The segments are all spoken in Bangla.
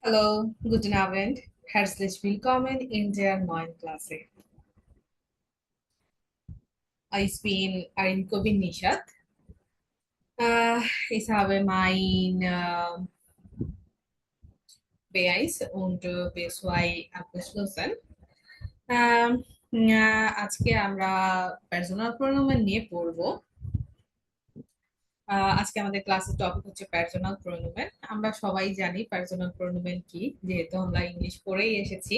Hallo, guten Abend. Herzlich willkommen in der neuen Klasse. Ich bin Arinko Nishat. Ich habe mein B1 und B2 abgeschlossen. আজকে আমরা পার্সোনাল প্রোনাউন নিয়ে পড়বো। আজকে আমাদের ক্লাসের টপিক হচ্ছে পার্সোনাল প্রোনাউন। আমরা সবাই জানি পার্সোনাল প্রোনাউন কি, যেহেতু আমরা ইংলিশ পড়েই এসেছি।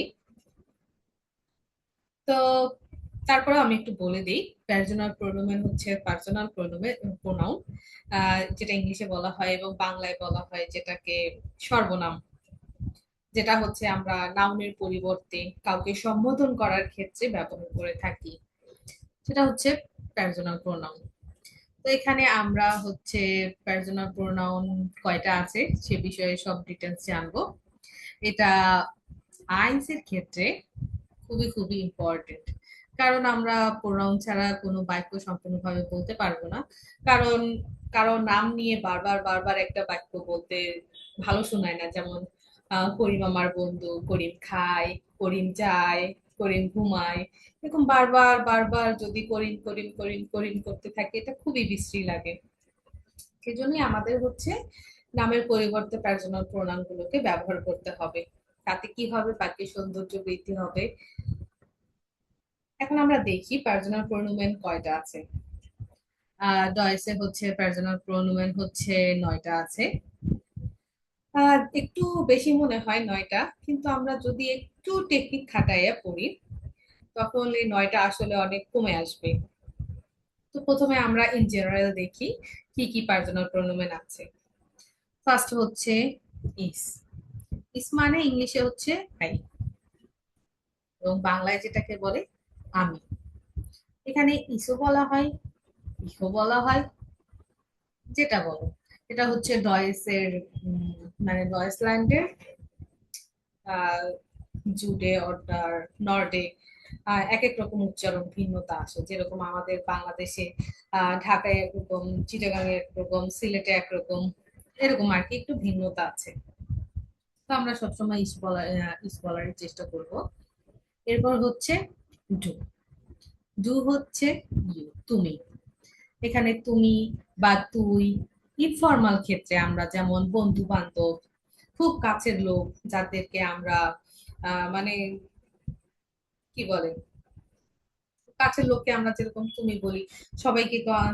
তো তারপরে আমি একটু বলে দিই, পার্সোনাল প্রোনাউন হচ্ছে পার্সোনাল প্রোনাউন, যেটা ইংলিশে বলা হয় এবং বাংলায় বলা হয় যেটাকে সর্বনাম, যেটা হচ্ছে আমরা নাউনের পরিবর্তে কাউকে সম্বোধন করার ক্ষেত্রে ব্যবহার করে থাকি, সেটা হচ্ছে পার্সোনাল প্রোনাউন। তো এখানে আমরা হচ্ছে পার্সোনাল প্রোনাউন কয়টা আছে সে বিষয়ে সব ডিটেলস জানবো। এটা আইনস এর ক্ষেত্রে খুবই খুবই ইম্পর্টেন্ট, কারণ আমরা প্রোনাউন ছাড়া কোনো বাক্য সম্পূর্ণভাবে বলতে পারবো না। কারণ কারো নাম নিয়ে বারবার বারবার একটা বাক্য বলতে ভালো শোনায় না। যেমন করিম আমার বন্ধু, করিম খায়, করিম যায়, করিম ঘুমায়, এরকম বারবার বারবার যদি করিম করিম করিম করিম করতে থাকে এটা খুবই বিশ্রী লাগে। সেজন্যই আমাদের হচ্ছে নামের পরিবর্তে পার্সোনাল প্রোনাউন গুলোকে ব্যবহার করতে হবে। তাতে কি হবে, বাক্যের সৌন্দর্য বৃদ্ধি হবে। এখন আমরা দেখি পার্সোনাল প্রোনোমেন কয়টা আছে। ডয়েসে হচ্ছে পার্সোনাল প্রোনোমেন হচ্ছে 9টা আছে। একটু বেশি মনে হয় 9টা, কিন্তু আমরা যদি একটু টেকনিক খাটাইয়া পড়ি তখন এই 9টা আসলে অনেক কমে আসবে। তো প্রথমে আমরা ইন জেনারেল দেখি কি কি পার্সোনাল প্রোনোমেন আছে। ফার্স্ট হচ্ছে ইস। ইস মানে ইংলিশে হচ্ছে আই, এবং বাংলায় যেটাকে বলে আমি। এখানে ইসও বলা হয়, ইহো বলা হয়, যেটা বলো। এটা হচ্ছে ডয়েসের মানে ডয়েসল্যান্ডের আহ জুডে অর্ডার নর্ডে এক এক রকম উচ্চারণ ভিন্নতা আসে। যেরকম আমাদের বাংলাদেশে ঢাকায় একরকম, চিটাগাঙে একরকম, সিলেটে একরকম, এরকম আর কি একটু ভিন্নতা আছে। তো আমরা সবসময় ইস বলার চেষ্টা করব। এরপর হচ্ছে ডু। ডু হচ্ছে ইউ, তুমি। এখানে তুমি বা তুই ইনফর্মাল ক্ষেত্রে আমরা যেমন বন্ধু বান্ধব, খুব কাছের লোক যাদেরকে আমরা মানে কি বলে, কাছের লোককে আমরা যেরকম তুমি বলি,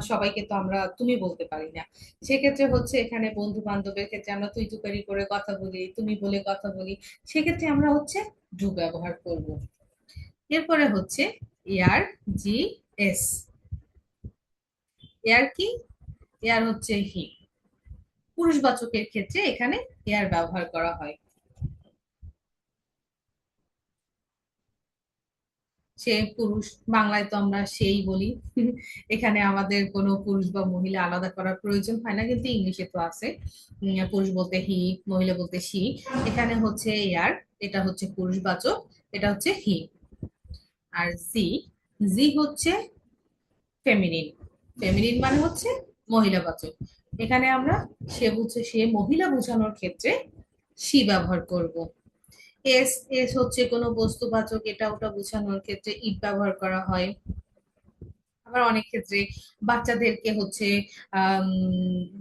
সবাইকে তো আমরা তুমি বলতে পারি না। সেক্ষেত্রে হচ্ছে এখানে বন্ধু বান্ধবের ক্ষেত্রে আমরা তুই তুকারি করে কথা বলি, তুমি বলে কথা বলি, সেক্ষেত্রে আমরা হচ্ছে ডু ব্যবহার করব। এরপরে হচ্ছে এয়ার, জি এস। এয়ার কি? এয়ার হচ্ছে হি। পুরুষবাচকের ক্ষেত্রে এখানে এয়ার ব্যবহার করা হয়। সে পুরুষ, বাংলায় তো আমরা সেই বলি। এখানে আমাদের কোনো পুরুষ বা মহিলা আলাদা করার প্রয়োজন হয় না, কিন্তু ইংলিশে তো আছে। পুরুষ বলতে হি, মহিলা বলতে সি। এখানে হচ্ছে এয়ার, এটা হচ্ছে পুরুষবাচক, এটা হচ্ছে হি। আর জি, জি হচ্ছে ফেমিনিন। ফেমিনিন মানে হচ্ছে মহিলাবাচক। এখানে আমরা সে মহিলা বোঝানোর ক্ষেত্রে সি ব্যবহার করব। এস, এস হচ্ছে কোনো বস্তুবাচক, এটা ওটা বোঝানোর ক্ষেত্রে ইট ব্যবহার করা হয়। আবার অনেক ক্ষেত্রে বাচ্চাদেরকে হচ্ছে আম,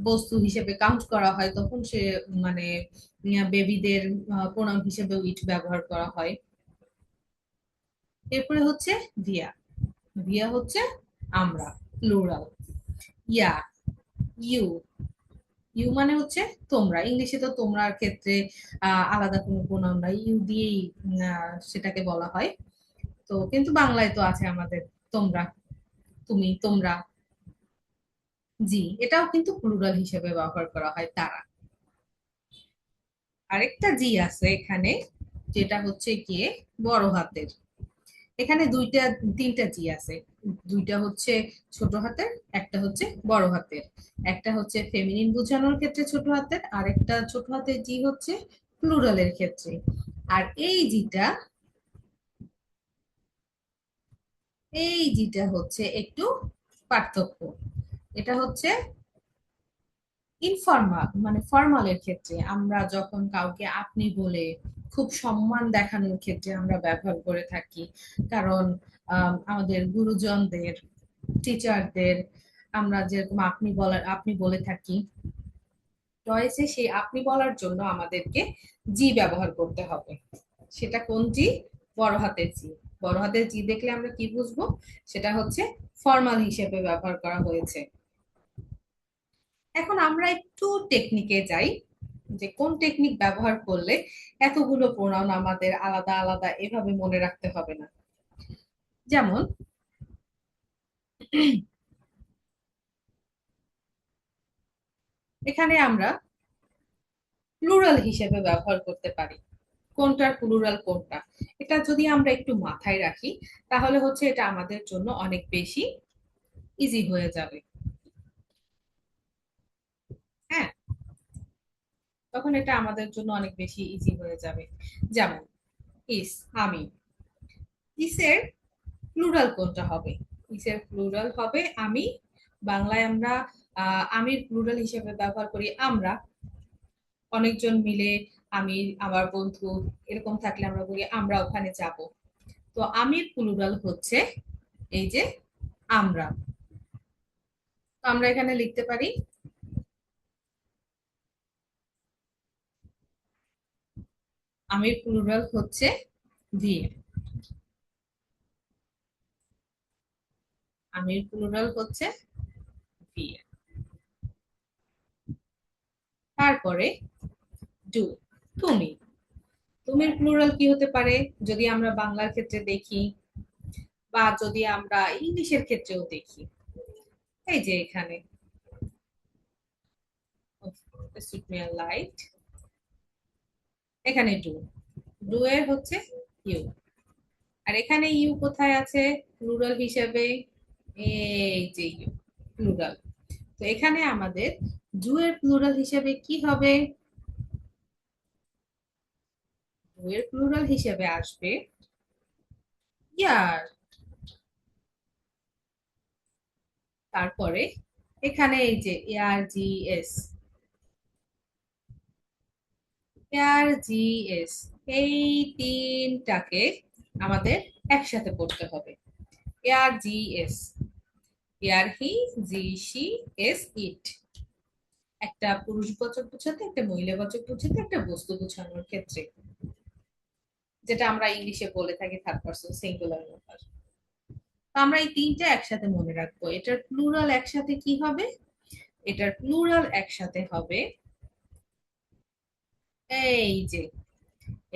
বস্তু হিসেবে কাউন্ট করা হয়, তখন সে মানে বেবিদের প্রোনাউন হিসেবে ইট ব্যবহার করা হয়। এরপরে হচ্ছে ভিয়া। ভিয়া হচ্ছে আমরা, প্লুরাল। Yeah, you. ইউ মানে হচ্ছে তোমরা। ইংলিশে তো তোমরার ক্ষেত্রে আলাদা কোনো প্রোনাউন নাই, ইউ দিয়েই সেটাকে বলা হয়। তো কিন্তু বাংলায় তো আছে আমাদের তোমরা, তুমি, তোমরা। জি, এটাও কিন্তু প্লুরাল হিসেবে ব্যবহার করা হয়, তারা। আরেকটা জি আছে এখানে, যেটা হচ্ছে গিয়ে বড় হাতের। এখানে তিনটা জি আছে। দুইটা হচ্ছে ছোট হাতের, একটা হচ্ছে বড় হাতের। একটা হচ্ছে ফেমিনিন বোঝানোর ক্ষেত্রে ছোট হাতের, আর একটা ছোট হাতের জি হচ্ছে প্লুরালের ক্ষেত্রে। আর এই জিটা হচ্ছে একটু পার্থক্য। এটা হচ্ছে ইনফর্মাল মানে ফর্মালের ক্ষেত্রে আমরা যখন কাউকে আপনি বলে খুব সম্মান দেখানোর ক্ষেত্রে আমরা ব্যবহার করে থাকি। কারণ আমাদের গুরুজনদের, টিচারদের আমরা যেরকম আপনি বলে থাকি, টয়েসে সেই আপনি বলার জন্য আমাদেরকে জি ব্যবহার করতে হবে। সেটা কোন জি? বড় হাতের জি। বড় হাতের জি দেখলে আমরা কি বুঝবো? সেটা হচ্ছে ফর্মাল হিসেবে ব্যবহার করা হয়েছে। এখন আমরা একটু টেকনিকে যাই, যে কোন টেকনিক ব্যবহার করলে এতগুলো প্রোনাউন আমাদের আলাদা আলাদা এভাবে মনে রাখতে হবে না। যেমন এখানে আমরা প্লুরাল হিসেবে ব্যবহার করতে পারি। কোনটার প্লুরাল কোনটা, এটা যদি আমরা একটু মাথায় রাখি, তাহলে হচ্ছে এটা আমাদের জন্য অনেক বেশি ইজি হয়ে যাবে। হ্যাঁ, তখন এটা আমাদের জন্য অনেক বেশি ইজি হয়ে যাবে। যেমন ইস, আমি। ইসের প্লুরাল কোনটা হবে? ইসের প্লুরাল হবে আমি। বাংলায় আমরা আমির প্লুরাল হিসেবে ব্যবহার করি আমরা। অনেকজন মিলে, আমি, আমার বন্ধু, এরকম থাকলে আমরা বলি আমরা ওখানে যাব। তো আমির প্লুরাল হচ্ছে এই যে আমরা। তো আমরা এখানে লিখতে পারি আমির প্লুরাল হচ্ছে দিয়ে। আমির প্লুরাল হচ্ছে দিয়ে। তারপরে ডু, তুমি। তুমির প্লুরাল কি হতে পারে যদি আমরা বাংলার ক্ষেত্রে দেখি, বা যদি আমরা ইংলিশের ক্ষেত্রেও দেখি? এই যে এখানে লাইট, এখানে ডু। ডু এর হচ্ছে ইউ। আর এখানে ইউ কোথায় আছে প্লুরাল হিসেবে? এই যে ইউ, প্লুরাল। তো এখানে আমাদের ডু এর প্লুরাল হিসেবে কি হবে? ডু এর প্লুরাল হিসেবে আসবে ইয়ার। তারপরে এখানে এই যে AR G S, AR G S, এই তিনটাকে আমাদের একসাথে পড়তে হবে। এআর জি এস, এআর হি, জি সি, এস ইট। একটা পুরুষবাচক বোঝাতে, একটা মহিলাবাচক বোঝাতে, একটা বস্তু বোঝানোর ক্ষেত্রে, যেটা আমরা ইংলিশে বলে থাকি থার্ড পারসন সিঙ্গুলার নাম্বার। তো আমরা এই তিনটা একসাথে মনে রাখবো। এটার প্লুরাল একসাথে কি হবে? এটার প্লুরাল একসাথে হবে এই যে,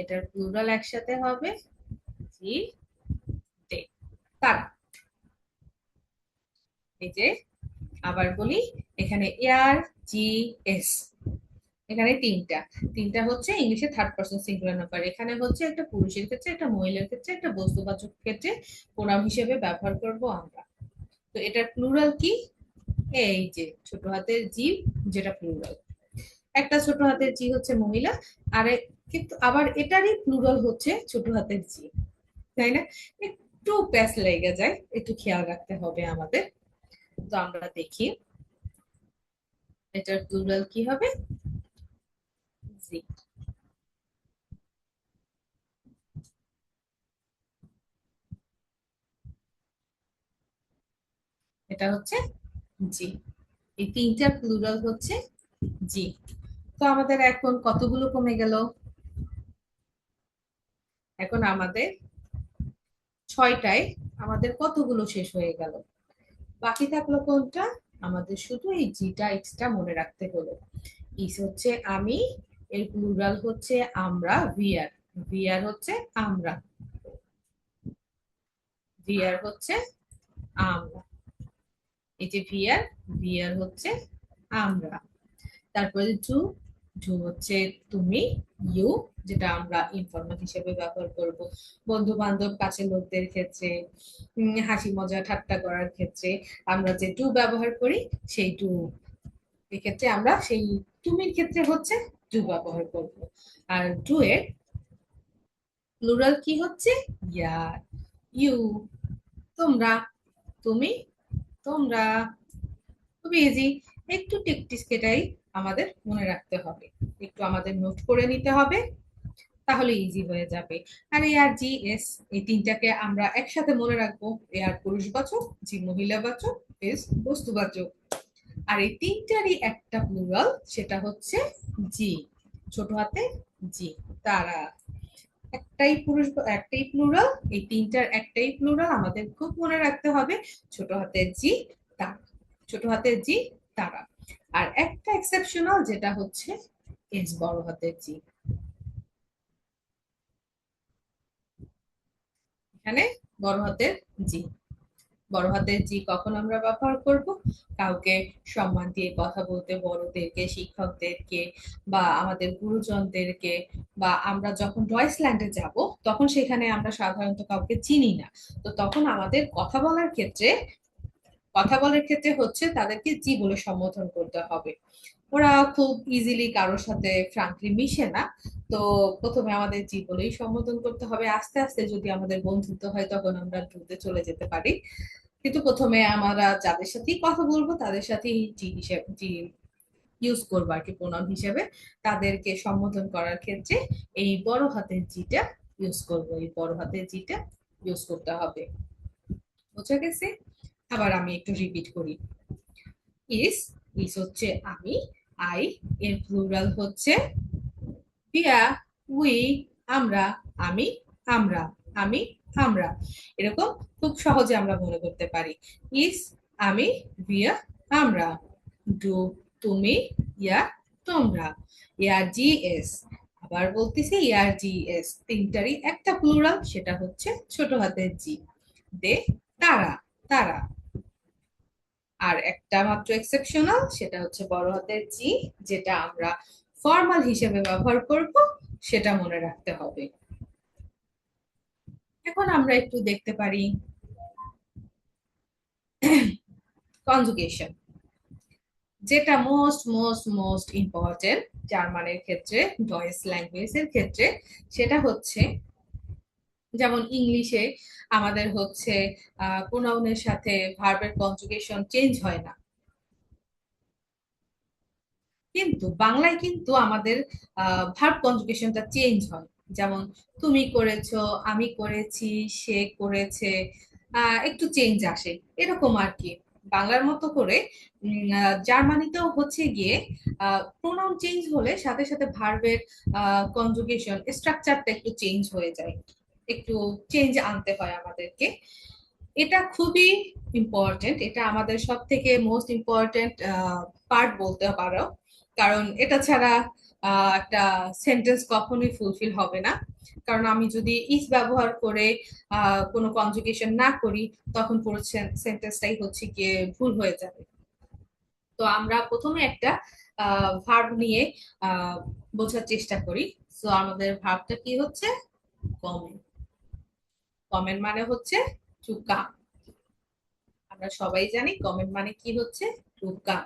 এটার প্লুরাল একসাথে হবে জি দে, তারা। এই যে আবার বলি, এখানে এয়ার জি এস, এখানে তিনটা। তিনটা হচ্ছে ইংলিশে থার্ড পারসন সিঙ্গুলার নাম্বার। এখানে হচ্ছে একটা পুরুষের ক্ষেত্রে, একটা মহিলার ক্ষেত্রে, একটা বস্তুবাচক ক্ষেত্রে প্রোনাউন হিসেবে ব্যবহার করব আমরা। তো এটার প্লুরাল কি? এই যে ছোট হাতের জি, যেটা প্লুরাল। একটা ছোট হাতের জি হচ্ছে মহিলা, আর কিন্তু আবার এটারই প্লুরাল হচ্ছে ছোট হাতের জি, তাই না? একটু প্যাচ লেগে যায়, একটু খেয়াল রাখতে হবে আমাদের। তো আমরা দেখি এটার প্লুরাল কি হবে? জি। এটা হচ্ছে জি। এই তিনটার প্লুরাল হচ্ছে জি। তো আমাদের এখন কতগুলো কমে গেল? এখন আমাদের ছয়টায় আমাদের কতগুলো শেষ হয়ে গেল? বাকি থাকলো কোনটা? আমাদের শুধু এই জিটা এক্সট্রা মনে রাখতে হলো। ইস হচ্ছে আমি, এর প্লুরাল হচ্ছে আমরা, ভিআর। ভিআর হচ্ছে আমরা, ভিআর হচ্ছে আমরা। এই যে ভিআর, ভিআর হচ্ছে আমরা। তারপরে টু, টু হচ্ছে তুমি, ইউ, যেটা আমরা ইনফরমাল হিসেবে ব্যবহার করব বন্ধু বান্ধব কাছের লোকদের ক্ষেত্রে, হাসি মজা ঠাট্টা করার ক্ষেত্রে আমরা যে টু ব্যবহার করি, সেই টু এক্ষেত্রে আমরা সেই তুমির ক্ষেত্রে হচ্ছে টু ব্যবহার করব। আর টু এর প্লুরাল কি হচ্ছে? ইয়ার, ইউ। তোমরা, তুমি, তোমরা। খুবই ইজি। একটু টেকটিক্স আমাদের মনে রাখতে হবে, একটু আমাদের নোট করে নিতে হবে, তাহলে ইজি হয়ে যাবে। আর এ আর জি এস, এই তিনটাকে আমরা একসাথে মনে রাখবো। এ আর পুরুষবাচক, জি মহিলাবাচক, এস বস্তুবাচক। আর এই তিনটারই একটা প্লুরাল, সেটা হচ্ছে জি, ছোট হাতে জি, তারা। একটাই প্লুরাল, এই তিনটার একটাই প্লুরাল, আমাদের খুব মনে রাখতে হবে, ছোট হাতের জি, তারা, ছোট হাতের জি, তারা। আর একটা এক্সেপশনাল, যেটা হচ্ছে এস বড় হাতের জি। এখানে বড় হাতের জি, বড় হাতের জি কখন আমরা ব্যবহার করব? কাউকে সম্মান দিয়ে কথা বলতে, বড়দেরকে, শিক্ষকদেরকে, বা আমাদের গুরুজনদেরকে, বা আমরা যখন ডয়েসল্যান্ডে যাব, তখন সেখানে আমরা সাধারণত কাউকে চিনি না। তো তখন আমাদের কথা বলার ক্ষেত্রে হচ্ছে তাদেরকে জি বলে সম্বোধন করতে হবে। ওরা খুব ইজিলি কারোর সাথে ফ্রাঙ্কলি মিশে না। তো প্রথমে আমাদের জি বলেই সম্বোধন করতে হবে, আস্তে আস্তে যদি আমাদের বন্ধুত্ব হয় তখন আমরা দ্রুত চলে যেতে পারি। কিন্তু প্রথমে আমরা যাদের সাথেই কথা বলবো তাদের সাথেই জি হিসেবে জি ইউজ করবো আর কি, প্রণাম হিসেবে। তাদেরকে সম্বোধন করার ক্ষেত্রে এই বড় হাতের জিটা ইউজ করব, এই বড় হাতের জিটা ইউজ করতে হবে। বোঝা গেছে? আবার আমি একটু রিপিট করি। ইস, ইস হচ্ছে আমি। আই, এর প্লুরাল হচ্ছে পিয়া, উই, আমরা, আমি, আমরা, আমি, আমরা। এরকম খুব সহজে আমরা মনে করতে পারি। ইস, আমি, বিয়া, আমরা। ডু, তুমি, ইয়া, তোমরা। ইয়ার জি এস, আবার বলতেছি ইয়ার জি এস, তিনটারই একটা প্লুরাল, সেটা হচ্ছে ছোট হাতের জি। দে, তারা, তারা। আর একটা মাত্র এক্সেপশনাল, সেটা হচ্ছে বড় হাতের জি, যেটা আমরা ফর্মাল হিসেবে ব্যবহার করব, সেটা মনে রাখতে হবে। এখন আমরা একটু দেখতে পারি কনজুগেশন, যেটা মোস্ট মোস্ট মোস্ট ইম্পর্টেন্ট জার্মানের ক্ষেত্রে, ডয়েস ল্যাঙ্গুয়েজের ক্ষেত্রে। সেটা হচ্ছে, যেমন ইংলিশে আমাদের হচ্ছে প্রোনাউনের সাথে ভার্বের কনজুগেশন চেঞ্জ হয় না, কিন্তু বাংলায় কিন্তু আমাদের ভার্ব কনজুগেশনটা চেঞ্জ হয়। যেমন তুমি করেছো, আমি করেছি, সে করেছে, একটু চেঞ্জ আসে, এরকম আর কি। বাংলার মতো করে জার্মানিতেও হচ্ছে গিয়ে প্রোনাউন চেঞ্জ হলে সাথে সাথে ভার্বের কনজুগেশন স্ট্রাকচারটা একটু চেঞ্জ হয়ে যায়, একটু চেঞ্জ আনতে হয় আমাদেরকে। এটা খুবই ইম্পর্টেন্ট, এটা আমাদের সব থেকে মোস্ট ইম্পর্টেন্ট পার্ট বলতে পারো। কারণ এটা ছাড়া একটা সেন্টেন্স কখনোই ফুলফিল হবে না। কারণ আমি যদি ইজ ব্যবহার করে কোনো কনজুগেশন না করি, তখন পুরো সেন্টেন্সটাই হচ্ছে গিয়ে ভুল হয়ে যাবে। তো আমরা প্রথমে একটা ভার্ব নিয়ে আহ বোঝার চেষ্টা করি। তো আমাদের ভার্বটা কি হচ্ছে? কমেন্ট। কমেন্ট মানে হচ্ছে টু কাম। আমরা সবাই জানি কমেন্ট মানে কি হচ্ছে, টু কাম।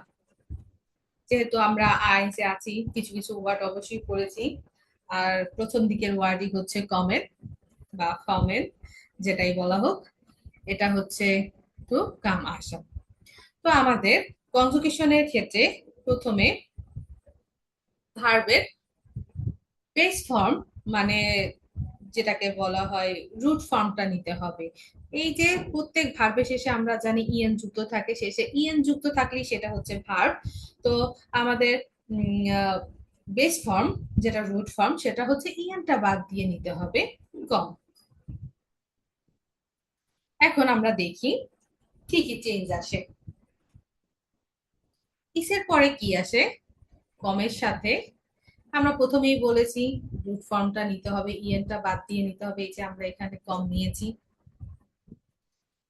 যেহেতু আমরা আইনসে আছি, কিছু কিছু ওয়ার্ড অবশ্যই পড়েছি। আর প্রথম দিকের ওয়ার্ডই হচ্ছে কমেন্ট বা কমেন্ট, যেটাই বলা হোক, এটা হচ্ছে টু কাম, আসা। তো আমাদের কনজুগেশনের ক্ষেত্রে প্রথমে ভার্বের বেস ফর্ম, মানে যেটাকে বলা হয় রুট ফর্মটা নিতে হবে। এই যে প্রত্যেক ভার্বের শেষে আমরা জানি ইএন যুক্ত থাকে, শেষে ইএন যুক্ত থাকলেই সেটা হচ্ছে ভার্ব। তো আমাদের বেস ফর্ম, যেটা রুট ফর্ম, সেটা হচ্ছে ইএনটা বাদ দিয়ে নিতে হবে, কম। এখন আমরা দেখি কি কি চেঞ্জ আসে। ইসের পরে কি আসে? কমের সাথে আমরা প্রথমেই বলেছি রুট ফর্মটা নিতে হবে, ইএনটা বাদ দিয়ে নিতে হবে। এই যে আমরা এখানে কম নিয়েছি।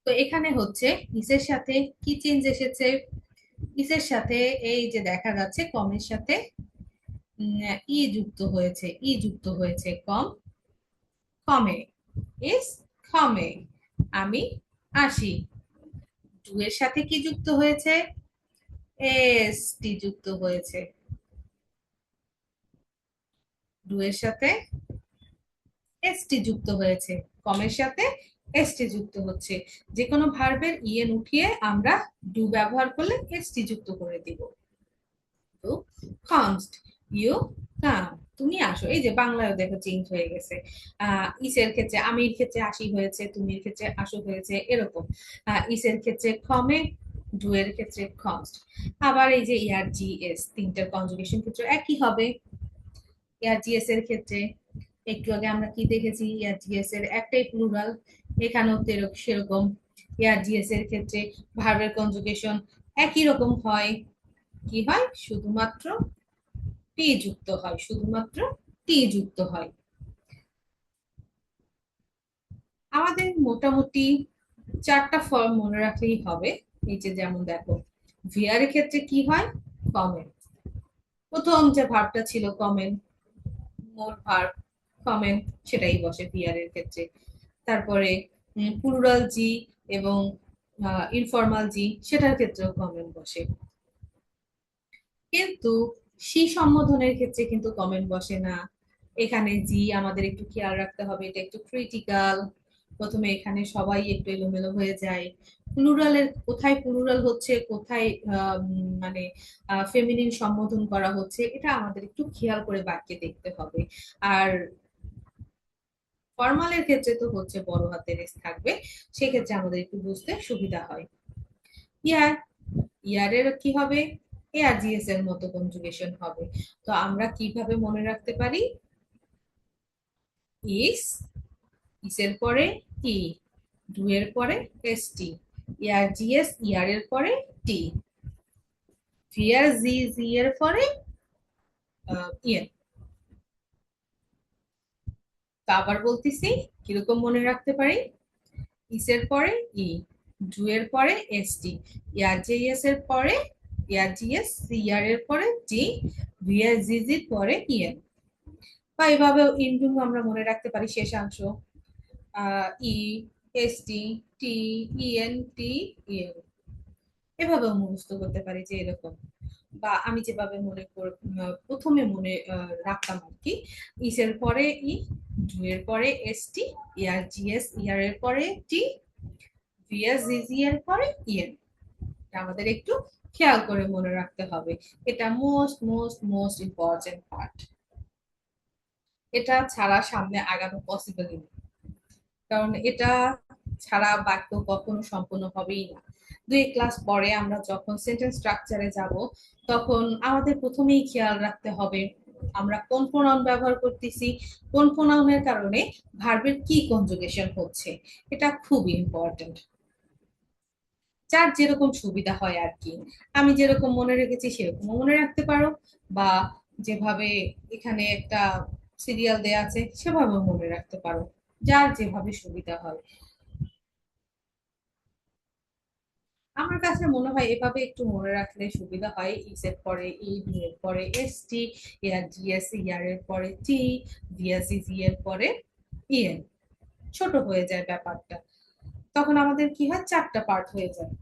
তো এখানে হচ্ছে ইসের সাথে কি চেঞ্জ এসেছে? ইসের সাথে এই যে দেখা যাচ্ছে কমের সাথে ই যুক্ত হয়েছে, ই যুক্ত হয়েছে, কম, কমে। ইস কমে, আমি আসি। ডু এর সাথে কি যুক্ত হয়েছে? এস টি যুক্ত হয়েছে। ডু এর সাথে এস টি যুক্ত হয়েছে, কমের সাথে এস টি যুক্ত হচ্ছে। যে কোনো ভার্বের ইএন উঠিয়ে আমরা ডু ব্যবহার করলে এস টি যুক্ত করে দিব। কামস্ট, ইউ কাম, তুমি আসো। এই যে বাংলায় দেখো চেঞ্জ হয়ে গেছে। ইসের ক্ষেত্রে আমির ক্ষেত্রে আসি হয়েছে, তুমির ক্ষেত্রে আসো হয়েছে, এরকম। ইসের ক্ষেত্রে কমে, ডু এর ক্ষেত্রে কমস্ট। আবার এই যে ইয়ার জি এস, তিনটার কনজুগেশন ক্ষেত্রে একই হবে। ইয়ার জি এস এর ক্ষেত্রে একটু আগে আমরা কি দেখেছি, ইয়ার জি এস এর একটাই প্লুরাল, এখানেও সেরকম। ইয়ার জি এস এর ক্ষেত্রে ভার্বের কনজুগেশন একই রকম হয়। কি হয়? শুধুমাত্র টি যুক্ত হয়, শুধুমাত্র টি যুক্ত হয়। আমাদের মোটামুটি চারটা ফর্ম মনে রাখলেই হবে। এই যে যেমন দেখো, ভিআর এর ক্ষেত্রে কি হয়? কমেন্ট। প্রথম যে ভার্বটা ছিল কমেন্ট, মোর ভার্ব কমেন্ট, সেটাই বসে ভিআর এর ক্ষেত্রে। তারপরে প্লুরাল জি এবং ইনফর্মাল জি, সেটার ক্ষেত্রেও কমেন্ট বসে। কিন্তু সি সম্বোধনের ক্ষেত্রে কিন্তু কমেন্ট বসে না। এখানে জি আমাদের একটু খেয়াল রাখতে হবে, এটা একটু ক্রিটিক্যাল। প্রথমে এখানে সবাই একটু এলোমেলো হয়ে যায়। প্লুরালের কোথায় প্লুরাল হচ্ছে, কোথায় মানে ফেমিনিন সম্বোধন করা হচ্ছে, এটা আমাদের একটু খেয়াল করে বাক্যে দেখতে হবে। আর ফর্মালের ক্ষেত্রে তো হচ্ছে বড় হাতের এস থাকবে, সেক্ষেত্রে আমাদের একটু বুঝতে সুবিধা হয়। ইয়ার, ইয়ারের কি হবে? এআরজিএস এর মতো কনজুগেশন হবে। তো আমরা কিভাবে মনে রাখতে পারি? ইস, ইসের পরে ই, ডু এর পরে এস টি, এআরজিএস ইয়ার এর পরে টি, ভিআর জি, জি এর পরে ইয়েন। তো আবার বলতেছি, কিরকম মনে রাখতে পারি? ইসের পরে ই, ডু এর পরে এস টি, এআরজিএস এর পরে এআরজিএস, সিআর এর পরে টি, ভিআর জি, জির পরে ইয়েন। বা এভাবেও ইনডুম আমরা মনে রাখতে পারি শেষাংশ, ই, এস টি, টি, ইএন, টি, ইএন। এভাবেও মুখস্থ করতে পারি যে এরকম। বা আমি যেভাবে প্রথমে মনে রাখতাম আর কি, ইসের পরে ই, ডু এর পরে এস টি, ইয়ার জিএস ইয়ার এর পরে টি, ভিএস জিজি এর পরে ইএন। আমাদের একটু খেয়াল করে মনে রাখতে হবে। এটা most most most important part. এটা ছাড়া সামনে আগানো পসিবল না, কারণ এটা ছাড়া বাক্য কখনো সম্পূর্ণ হবেই না। দুই ক্লাস পরে আমরা যখন সেন্টেন্স স্ট্রাকচারে যাব, তখন আমাদের প্রথমেই খেয়াল রাখতে হবে আমরা কোন প্রোনাউন ব্যবহার করতেছি, কোন প্রোনাউনের কারণে ভার্বের কি কনজুগেশন হচ্ছে। এটা খুব ইম্পর্টেন্ট। যার যেরকম সুবিধা হয় আর কি, আমি যেরকম মনে রেখেছি সেরকম মনে রাখতে পারো, বা যেভাবে এখানে একটা সিরিয়াল দেয়া আছে সেভাবে মনে রাখতে পারো, যার যেভাবে সুবিধা হয়। আমার কাছে মনে হয় এভাবে একটু মনে রাখলে সুবিধা হয়। ইস এর পরে ই, ডি এর পরে এস টি, এর জিএস ইয়ার এর পরে টি, ভিএসি জি এর পরে ইএন। ছোট হয়ে যায় ব্যাপারটা, তখন আমাদের কি হয়, চারটা পার্ট হয়ে যায়।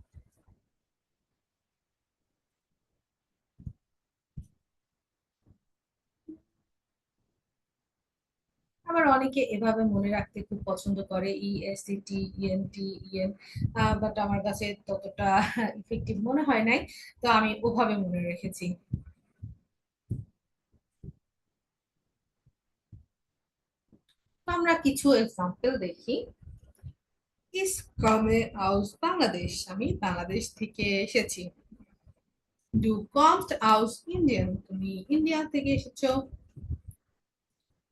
আবার অনেকে এভাবে মনে রাখতে খুব পছন্দ করে, E S C T, EN T, EN. But আমার কাছে ততটা ইফেক্টিভ মনে হয় নাই, তো আমি ওভাবে মনে রেখেছি। তো আমরা কিছু এক্সাম্পল দেখি। ইস কামে আউস বাংলাদেশ, আমি বাংলাদেশ থেকে এসেছি। ডু কমড আউস ইন্ডিয়ান, তুমি ইন্ডিয়া থেকে এসেছো।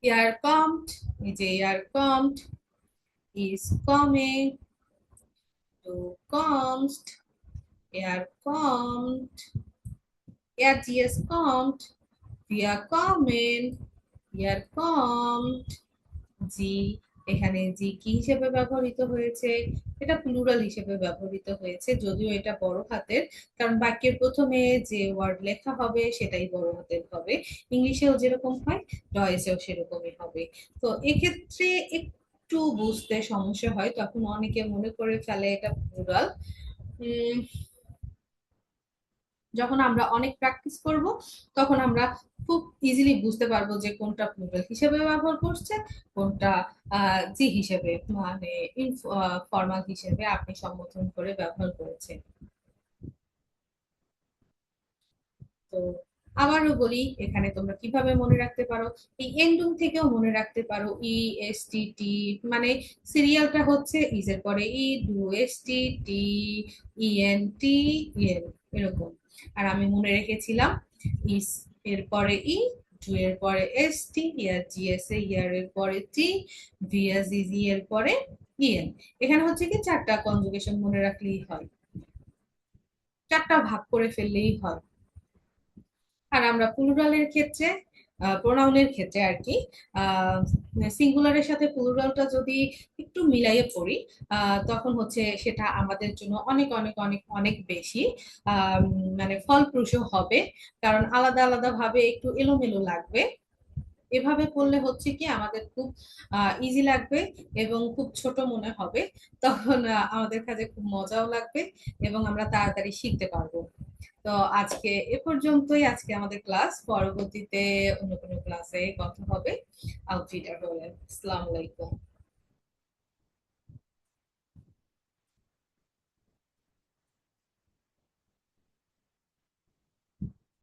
ইয়ার কমড, এই যে you're comed, is coming, do comest, you're কমড, ইয়ার জিএস comed, we are coming, we are comed। জি, এখানে জি কি হিসেবে ব্যবহৃত হয়েছে? এটা প্লুরাল হিসেবে ব্যবহৃত হয়েছে, যদিও এটা বড় হাতের, কারণ বাক্যের প্রথমে যে ওয়ার্ড লেখা হবে সেটাই বড় হাতের হবে। ইংলিশেও যেরকম হয়, ডয়েসেও সেরকমই হবে। তো এক্ষেত্রে একটু বুঝতে সমস্যা হয়, তখন অনেকে মনে করে ফেলে এটা প্লুরাল। যখন আমরা অনেক প্র্যাকটিস করব, তখন আমরা খুব ইজিলি বুঝতে পারবো যে কোনটা প্লুরাল হিসেবে ব্যবহার করছে, কোনটা জি হিসেবে, মানে ফর্মাল হিসেবে আপনি সম্বোধন করে ব্যবহার করেছেন। তো আবারও বলি, এখানে তোমরা কিভাবে মনে রাখতে পারো, এই এন্ডুং থেকেও মনে রাখতে পারো। ই এস টি টি, মানে সিরিয়ালটা হচ্ছে ইজ এর পরে E, do S T T, E N T, N, এরকম। আর আমি মনে রেখেছিলাম ইস এর পরে ই, ডু এর পরে S T, year G S A, ইয়ার এর পরে টি, ভি এস ই এর পরে ইএন। এখানে হচ্ছে কি চারটা কনজুগেশন মনে রাখলেই হয়, চারটা ভাগ করে ফেললেই হয়। আর আমরা প্লুরালের ক্ষেত্রে, প্রোনাউনের ক্ষেত্রে আর কি, সিঙ্গুলারের সাথে প্লুরালটা যদি একটু মিলাইয়ে পড়ি, তখন হচ্ছে সেটা আমাদের জন্য অনেক অনেক অনেক অনেক বেশি মানে ফলপ্রসূ হবে। কারণ আলাদা আলাদা ভাবে একটু এলোমেলো লাগবে, এভাবে করলে হচ্ছে কি আমাদের খুব ইজি লাগবে এবং খুব ছোট মনে হবে। তখন আমাদের কাছে খুব মজাও লাগবে এবং আমরা তাড়াতাড়ি শিখতে পারবো। তো আজকে এ পর্যন্তই, আজকে আমাদের ক্লাস। পরবর্তীতে অন্য কোনো ক্লাসে কথা হবে। আলফিডার হলেন। আসসালামু আলাইকুম।